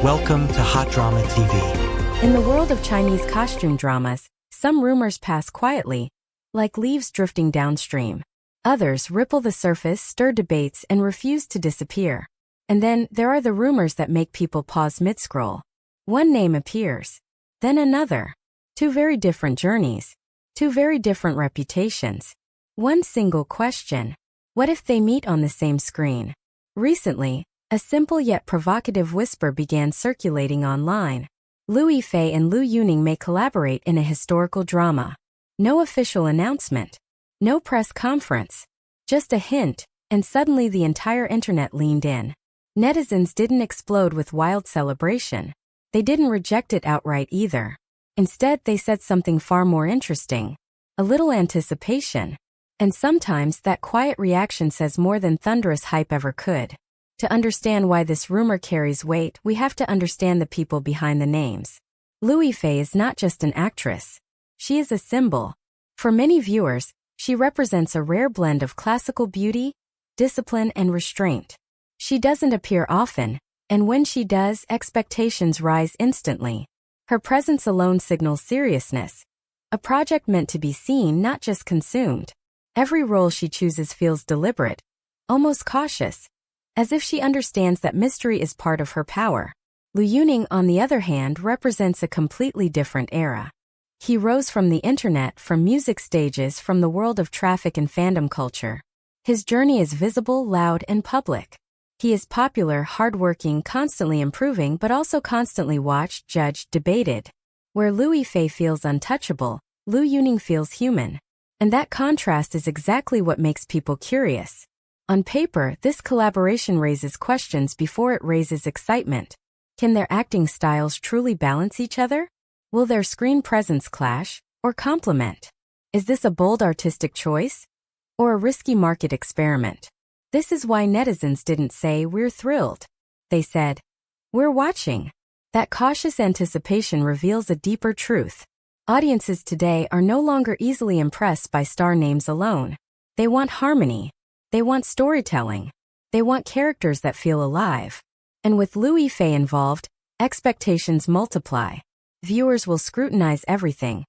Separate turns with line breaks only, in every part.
Welcome to Hot Drama TV.
In the world of Chinese costume dramas, some rumors pass quietly, like leaves drifting downstream. Others ripple the surface, stir debates, and refuse to disappear. And then there are the rumors that make people pause mid-scroll. One name appears, then another. Two very different journeys, two very different reputations. One single question: what if they meet on the same screen? Recently, a simple yet provocative whisper began circulating online. Liu Yifei and Liu Yuning may collaborate in a historical drama. No official announcement. No press conference. Just a hint, and suddenly the entire internet leaned in. Netizens didn't explode with wild celebration. They didn't reject it outright either. Instead, they said something far more interesting. A little anticipation. And sometimes that quiet reaction says more than thunderous hype ever could. To understand why this rumor carries weight, we have to understand the people behind the names. Liu Yifei is not just an actress. She is a symbol. For many viewers, she represents a rare blend of classical beauty, discipline, and restraint. She doesn't appear often, and when she does, expectations rise instantly. Her presence alone signals seriousness. A project meant to be seen, not just consumed. Every role she chooses feels deliberate, almost cautious, as if she understands that mystery is part of her power. Liu Yuning, on the other hand, represents a completely different era. He rose from the internet, from music stages, from the world of traffic and fandom culture. His journey is visible, loud, and public. He is popular, hardworking, constantly improving, but also constantly watched, judged, debated. Where Liu Yifei feels untouchable, Liu Yuning feels human. And that contrast is exactly what makes people curious. On paper, this collaboration raises questions before it raises excitement. Can their acting styles truly balance each other? Will their screen presence clash, or complement? Is this a bold artistic choice, or a risky market experiment? This is why netizens didn't say, "We're thrilled." They said, "We're watching." That cautious anticipation reveals a deeper truth. Audiences today are no longer easily impressed by star names alone. They want harmony. They want storytelling. They want characters that feel alive. And with Liu Yifei involved, expectations multiply. Viewers will scrutinize everything,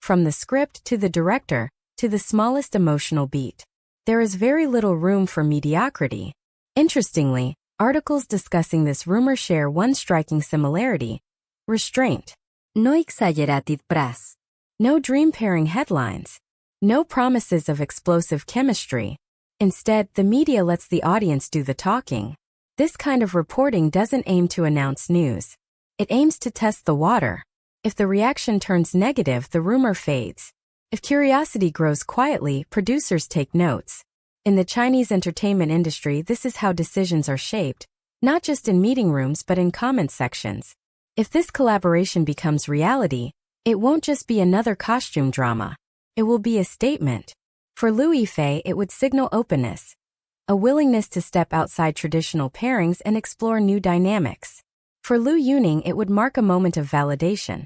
from the script to the director, to the smallest emotional beat. There is very little room for mediocrity. Interestingly, articles discussing this rumor share one striking similarity: restraint. No exaggerated press. No dream-pairing headlines. No promises of explosive chemistry. Instead, the media lets the audience do the talking. This kind of reporting doesn't aim to announce news. It aims to test the water. If the reaction turns negative, the rumor fades. If curiosity grows quietly, producers take notes. In the Chinese entertainment industry, this is how decisions are shaped, not just in meeting rooms but in comment sections. If this collaboration becomes reality, it won't just be another costume drama. It will be a statement. For Liu Yifei, it would signal openness, a willingness to step outside traditional pairings and explore new dynamics. For Liu Yuning, it would mark a moment of validation,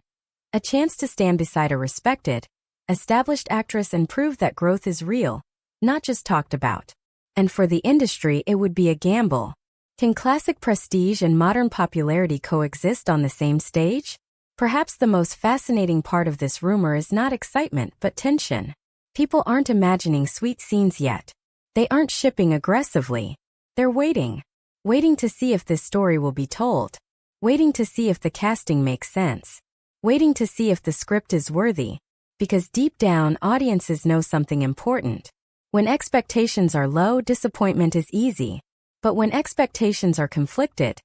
a chance to stand beside a respected, established actress and prove that growth is real, not just talked about. And for the industry, it would be a gamble. Can classic prestige and modern popularity coexist on the same stage? Perhaps the most fascinating part of this rumor is not excitement but tension. People aren't imagining sweet scenes yet. They aren't shipping aggressively. They're waiting. Waiting to see if this story will be told. Waiting to see if the casting makes sense. Waiting to see if the script is worthy. Because deep down, audiences know something important. When expectations are low, disappointment is easy. But when expectations are conflicted,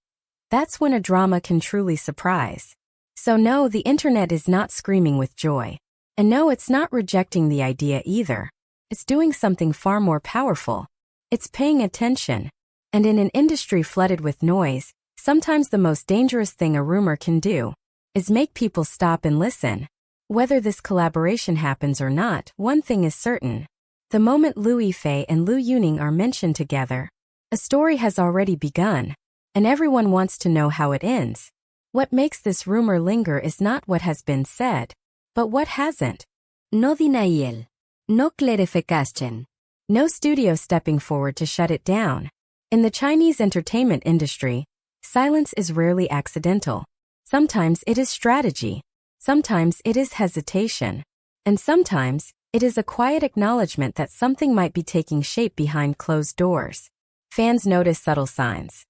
that's when a drama can truly surprise. So no, the internet is not screaming with joy. And no, it's not rejecting the idea either. It's doing something far more powerful. It's paying attention. And in an industry flooded with noise, sometimes the most dangerous thing a rumor can do is make people stop and listen. Whether this collaboration happens or not, one thing is certain. The moment Liu Yifei and Liu Yuning are mentioned together, a story has already begun, and everyone wants to know how it ends. What makes this rumor linger is not what has been said, but what hasn't. No denial. No clarification. No studio stepping forward to shut it down. In the Chinese entertainment industry, Silence is rarely accidental. Sometimes it is strategy. Sometimes it is hesitation. And sometimes it is a quiet acknowledgement that something might be taking shape behind closed doors. Fans notice subtle signs.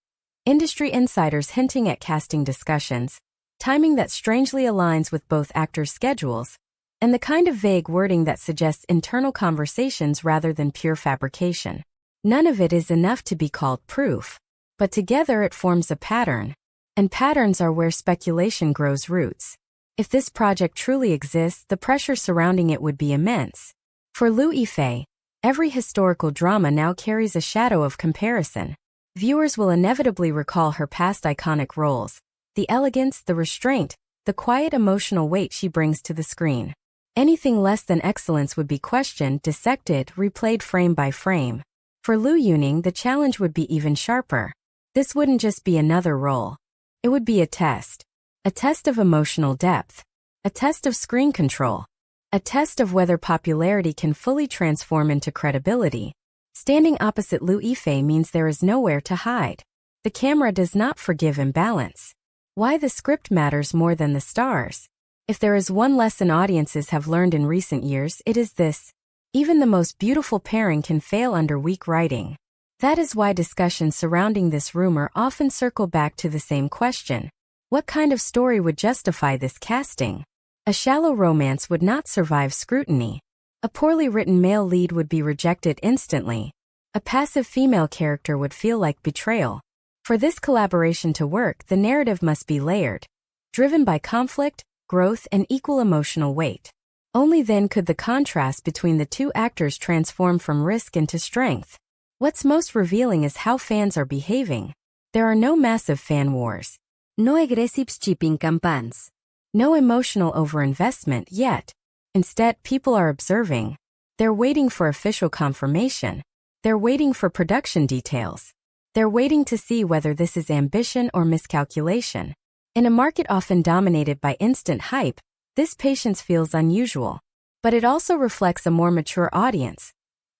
Industry insiders hinting at casting discussions, timing that strangely aligns with both actors' schedules, and the kind of vague wording that suggests internal conversations rather than pure fabrication. None of it is enough to be called proof, but together it forms a pattern, and patterns are where speculation grows roots. If this project truly exists, the pressure surrounding it would be immense. For Liu Yifei, every historical drama now carries a shadow of comparison. Viewers will inevitably recall her past iconic roles, the elegance, the restraint, the quiet emotional weight she brings to the screen. Anything less than excellence would be questioned, dissected, replayed frame by frame. For Liu Yuning, the challenge would be even sharper. This wouldn't just be another role. It would be a test. A test of emotional depth. A test of screen control. A test of whether popularity can fully transform into credibility. Standing opposite Liu Yifei means there is nowhere to hide. The camera does not forgive imbalance. Why the script matters more than the stars. If there is one lesson audiences have learned in recent years, it is this. Even the most beautiful pairing can fail under weak writing. That is why discussions surrounding this rumor often circle back to the same question. What kind of story would justify this casting? A shallow romance would not survive scrutiny. A poorly written male lead would be rejected instantly. A passive female character would feel like betrayal. For this collaboration to work, the narrative must be layered, driven by conflict, growth, and equal emotional weight. Only then could the contrast between the two actors transform from risk into strength. What's most revealing is how fans are behaving. There are no massive fan wars. No aggressive shipping campaigns. No emotional overinvestment yet. Instead, people are observing. They're waiting for official confirmation. They're waiting for production details. They're waiting to see whether this is ambition or miscalculation. In a market often dominated by instant hype, this patience feels unusual. But it also reflects a more mature audience.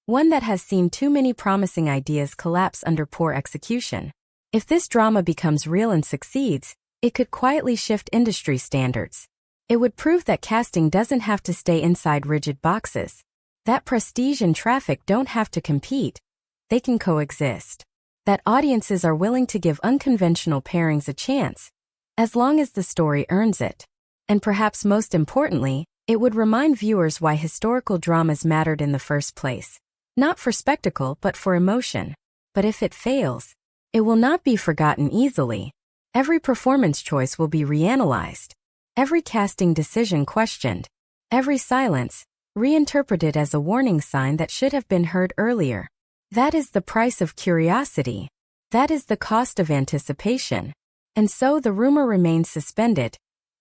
One that has seen too many promising ideas collapse under poor execution. If this drama becomes real and succeeds, it could quietly shift industry standards. It would prove that casting doesn't have to stay inside rigid boxes. That prestige and traffic don't have to compete. They can coexist. That audiences are willing to give unconventional pairings a chance, as long as the story earns it. And perhaps most importantly, it would remind viewers why historical dramas mattered in the first place. Not for spectacle, but for emotion. But if it fails, it will not be forgotten easily. Every performance choice will be reanalyzed. Every casting decision questioned. Every silence reinterpreted as a warning sign that should have been heard earlier. That is the price of curiosity. That is the cost of anticipation. And so the rumor remains suspended,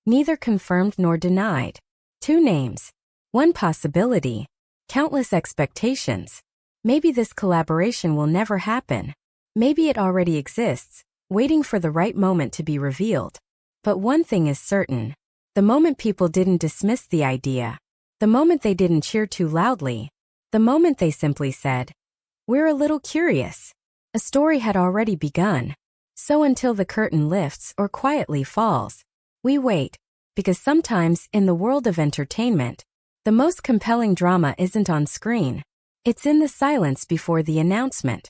neither confirmed nor denied. Two names. One possibility. Countless expectations. Maybe this collaboration will never happen. Maybe it already exists, waiting for the right moment to be revealed. But one thing is certain. The moment people didn't dismiss the idea. The moment they didn't cheer too loudly. The moment they simply said, "We're a little curious." A story had already begun. So until the curtain lifts or quietly falls, we wait. Because sometimes, in the world of entertainment, the most compelling drama isn't on screen. It's in the silence before the announcement.